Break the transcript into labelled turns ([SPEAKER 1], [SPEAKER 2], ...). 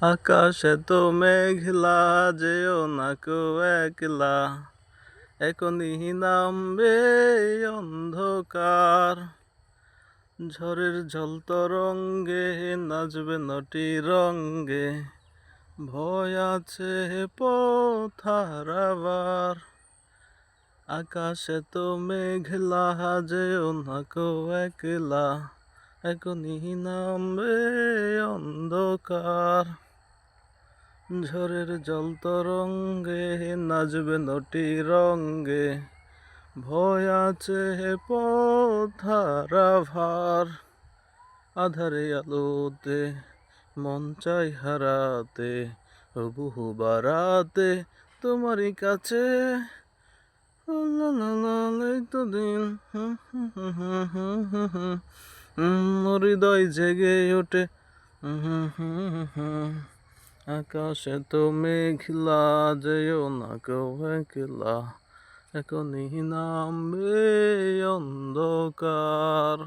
[SPEAKER 1] আকাশে তো মেঘলা, যেও না কো একলা, এখনই নামবে অন্ধকার। ঝড়ের ঝল তরঙ্গে নাচবে নটি রঙ্গে, ভয় আছে পথ হারাবার। আকাশে তো মেঘলা, যেও না কো একলা, এখনই নামবে অন্ধকার। ঝড়ের জল তরঙ্গে নাচবে নটি রঙ্গে, ভয় আছে পথ হারাবার। আধারে আলোতে মন চাই হারাতে, বহু বারাতে তোমারই কাছে। লা লা লা লা, এই তো দিন হৃদয় জেগে ওঠে। আকাশে তো মেঘলা, যেও না কেউ একলা, এখনই নামবে অন্ধকার।